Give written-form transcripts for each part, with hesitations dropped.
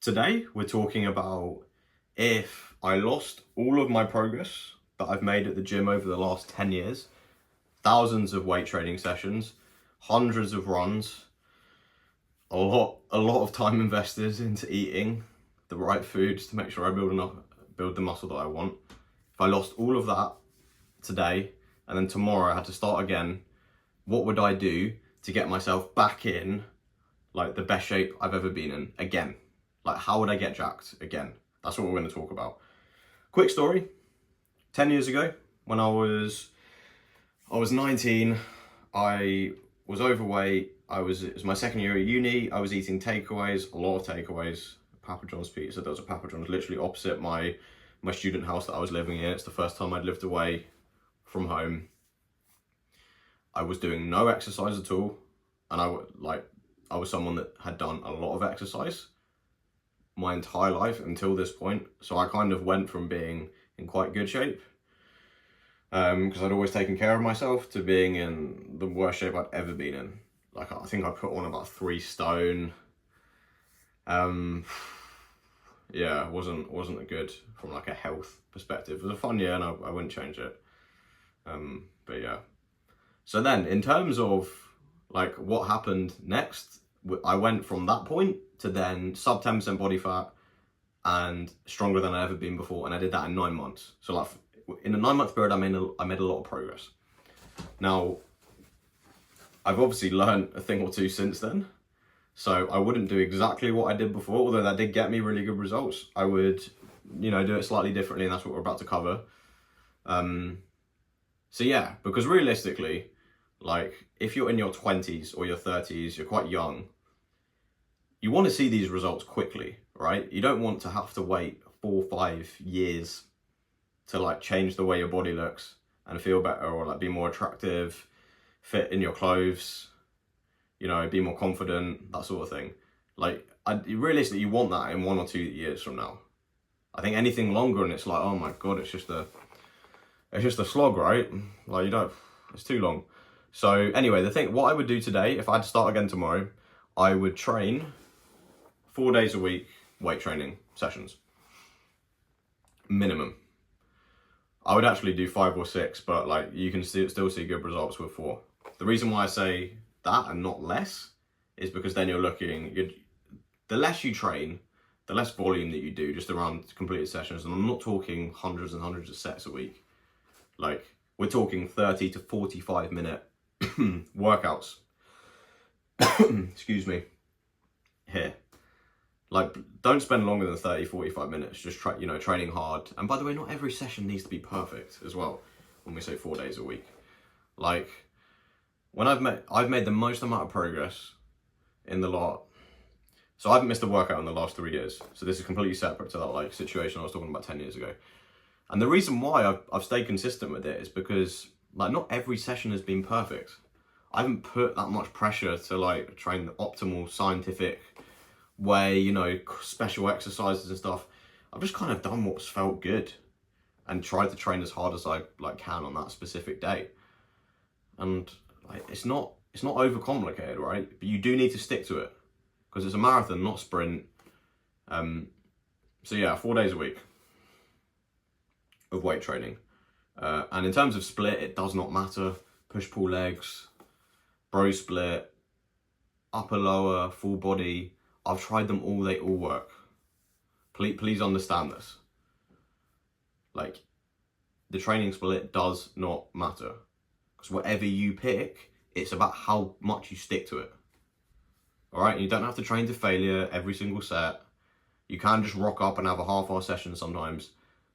Today, we're talking about if I lost all of my progress that I've made at the gym over the last 10 years, thousands of weight training sessions, hundreds of runs, a lot of time invested into eating the right foods to make sure I build the muscle that I want. If I lost all of that today and then tomorrow I had to start again, what would I do to get myself back in like the best shape I've ever been in again? Like, how would I get jacked again? That's what we're going to talk about. Quick story. 10 years ago, when I was 19, I was overweight. It was my second year at uni. I was eating takeaways, a lot of takeaways. Papa John's pizza. There was a Papa John's literally opposite my student house that I was living in. It's the first time I'd lived away from home. I was doing no exercise at all. And I was someone that had done a lot of exercise my entire life until this point. So I kind of went from being in quite good shape, because I'd always taken care of myself, to being in the worst shape I'd ever been in. Like, I think I put on about 3 stone. Yeah, it wasn't good from like a health perspective. It was a fun year and I wouldn't change it. But yeah. So then, in terms of like what happened next, I went from that point to then sub 10% body fat and stronger than I'd ever been before. And I did that in 9 months. So like in a 9-month period, I made a lot of progress. Now, I've obviously learned a thing or two since then. So I wouldn't do exactly what I did before, although that did get me really good results. I would, do it slightly differently, and that's what we're about to cover. So yeah, because realistically, like, if you're in your 20s or your 30s, you're quite young, you want to see these results quickly, right? You don't want to have to wait 4 or 5 years to like change the way your body looks and feel better, or like be more attractive, fit in your clothes, be more confident, that sort of thing. Like, realistically, you want that in 1 or 2 years from now. I think anything longer and it's like, oh my God, it's just a slog, right? Like, it's too long. So anyway, what I would do today, if I had to start again tomorrow, I would train 4 days a week, weight training sessions. Minimum. I would actually do 5 or 6, but like, you can still see good results with 4. The reason why I say that and not less is because then the less you train, the less volume that you do just around completed sessions. And I'm not talking hundreds and hundreds of sets a week. Like, we're talking 30 to 45 minute workouts. Excuse me. Here. Like, don't spend longer than 30, 45 minutes just training hard. And by the way, not every session needs to be perfect as well when we say 4 days a week. Like, when I've made the most amount of progress in the lot. So I haven't missed a workout in the last 3 years. So this is completely separate to that like situation I was talking about 10 years ago. And the reason why I've stayed consistent with it is because like not every session has been perfect. I haven't put that much pressure to like train the optimal scientific way, special exercises and stuff. I've just kind of done what's felt good and tried to train as hard as I can on that specific day. And like, it's not overcomplicated, right? But you do need to stick to it because it's a marathon, not sprint. So yeah, 4 days a week of weight training. And in terms of split, it does not matter. Push, pull legs, bro split, upper, lower, full body. I've tried them all, they all work. Please understand this. Like, the training split does not matter. Because whatever you pick, it's about how much you stick to it. Alright, you don't have to train to failure every single set. You can just rock up and have a half-hour session sometimes.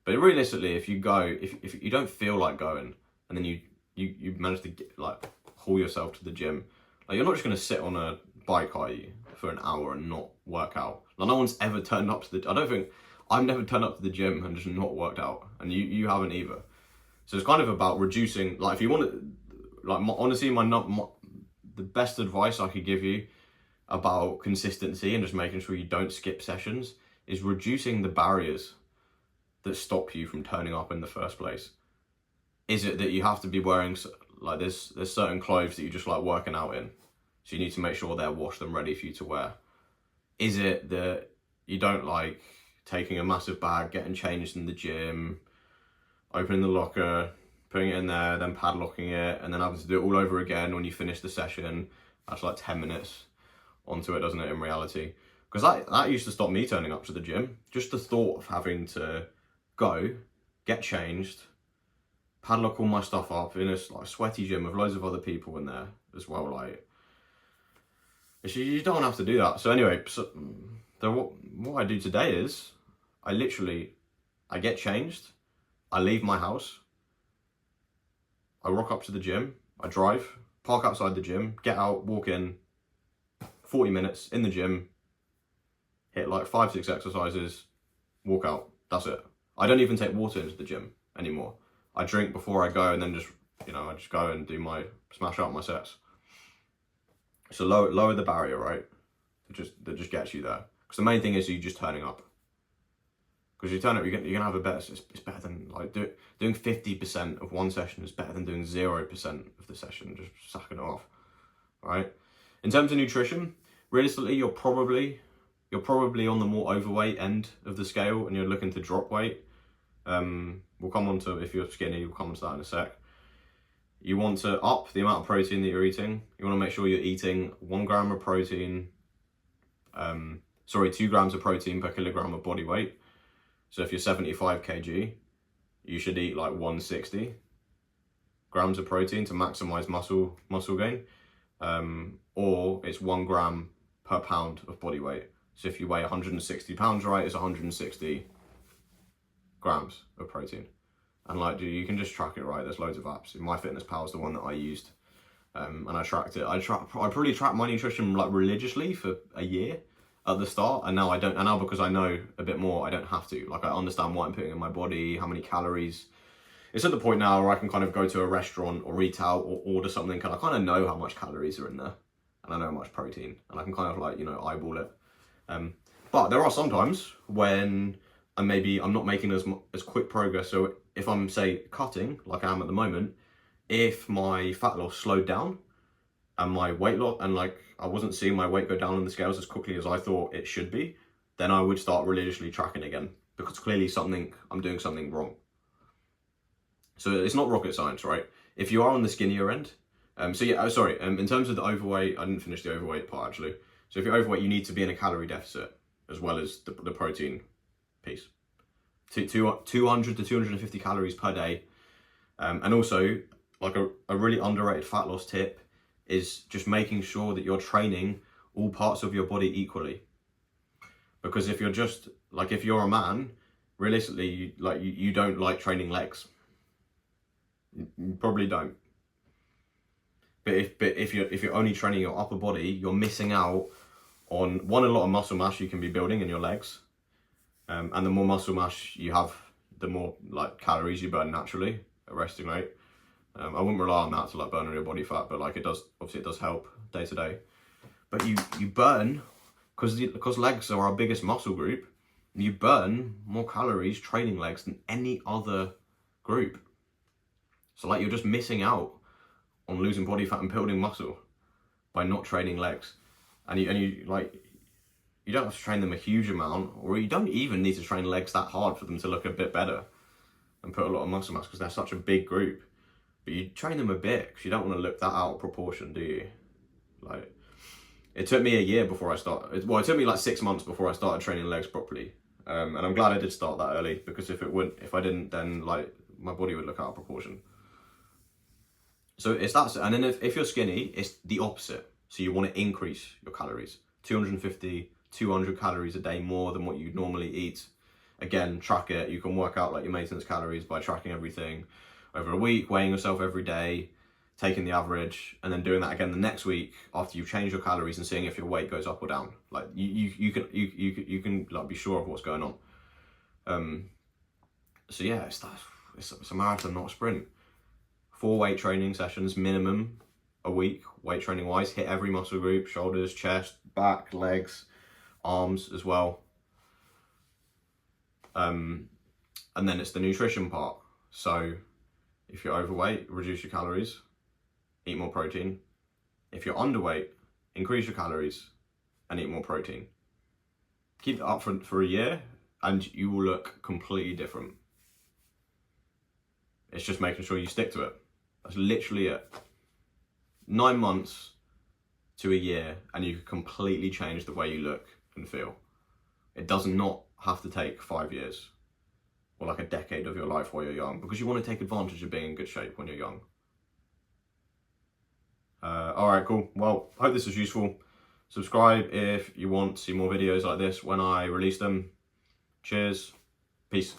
But realistically, if you don't feel like going, and then you manage to haul yourself to the gym, like, you're not just going to sit on a bike, are you, for an hour and not work out? Like, no one's ever turned up to I've never turned up to the gym and just not worked out, and you haven't either. So it's kind of about reducing, like, if you want to, like, honestly, the best advice I could give you about consistency and just making sure you don't skip sessions is reducing the barriers that stop you from turning up in the first place. Is it that you have to be wearing, like, there's certain clothes that you just like working out in, so you need to make sure they're washed and ready for you to wear? Is it that you don't like taking a massive bag, getting changed in the gym, opening the locker, putting it in there, then padlocking it, and then having to do it all over again when you finish the session. That's like 10 minutes onto it, doesn't it, in reality? Because that used to stop me turning up to the gym. Just the thought of having to go, get changed, padlock all my stuff up in a like sweaty gym with loads of other people in there as well. Like, you don't have to do that. So anyway, what I do today is I get changed, I leave my house, I rock up to the gym, I drive, park outside the gym, get out, walk in, 40 minutes in the gym, hit like 5-6 exercises, walk out. That's it. I don't even take water into the gym anymore. I drink before I go, and then just, I just go and smash out my sets. So lower the barrier, right? That just gets you there. Because the main thing is you just turning up. Because you turn up, you're gonna have a better. It's better than like doing 50% of one session is better than doing 0% of the session. Just sacking it off, right? In terms of nutrition, realistically, you're probably on the more overweight end of the scale, and you're looking to drop weight. We'll come on to, if you're skinny, we'll come on to that in a sec. You want to up the amount of protein that you're eating. You want to make sure you're eating 1 gram of protein. 2 grams of protein per kilogram of body weight. So if you're 75 kg, you should eat like 160 grams of protein to maximize muscle gain. Or it's 1 gram per pound of body weight. So if you weigh 160 pounds, right, it's 160 grams of protein. And like, you can just track it, right? There's loads of apps. MyFitnessPal is the one that I used. And I tracked it. I probably tracked my nutrition like religiously for a year at the start, and now I don't. And now because I know a bit more, I don't have to. Like, I understand what I'm putting in my body, how many calories. It's at the point now where I can kind of go to a restaurant or eat out or order something, and I kind of know how much calories are in there, and I know how much protein, and I can kind of like, eyeball it. But there are some times when I'm not making as quick progress. So if I'm, say, cutting, like I am at the moment, if my fat loss slowed down and my weight loss, and like I wasn't seeing my weight go down on the scales as quickly as I thought it should be, then I would start religiously tracking again, because clearly I'm doing something wrong. So it's not rocket science, right? If you are on the skinnier end, in terms of the overweight, I didn't finish the overweight part actually. So if you're overweight, you need to be in a calorie deficit as well as the protein piece. 200 to 250 calories per day. And also, like a really underrated fat loss tip is just making sure that you're training all parts of your body equally. Because if you're a man, realistically, you don't like training legs. You probably don't. But if you're only training your upper body, you're missing out on a lot of muscle mass you can be building in your legs. And the more muscle mass you have, the more like calories you burn naturally at resting rate. I wouldn't rely on that to like burn all your body fat, but like it does help day to day. But you burn, because legs are our biggest muscle group, you burn more calories training legs than any other group. So like you're just missing out on losing body fat and building muscle by not training legs. And you don't have to train them a huge amount, or you don't even need to train legs that hard for them to look a bit better and put a lot of muscle mass, because they're such a big group. But you train them a bit because you don't want to look that out of proportion, do you? Like, it took me a year before I started. Well, it took me like 6 months before I started training legs properly. And I'm glad I did start that early, because if I didn't, then like my body would look out of proportion. So it's that, and then if you're skinny, it's the opposite. So you want to increase your calories, 250, 200 calories a day more than what you normally eat. Again, track it. You can work out like your maintenance calories by tracking everything over a week, weighing yourself every day, taking the average, and then doing that again the next week after you've changed your calories and seeing if your weight goes up or down. Like you can like be sure of what's going on. So yeah, it's a marathon, not a sprint. 4 weight training sessions minimum a week, weight training wise. Hit every muscle group: shoulders, chest, back, legs, arms as well. And then it's the nutrition part. So if you're overweight, reduce your calories, eat more protein. If you're underweight, increase your calories and eat more protein. Keep it up for a year and you will look completely different. It's just making sure you stick to it. That's literally it. 9 months to a year and you can completely change the way you look and feel. It does not have to take 5 years or like a decade of your life while you're young, because you want to take advantage of being in good shape when you're young. Alright, cool. Well, I hope this was useful. Subscribe if you want to see more videos like this when I release them. Cheers. Peace.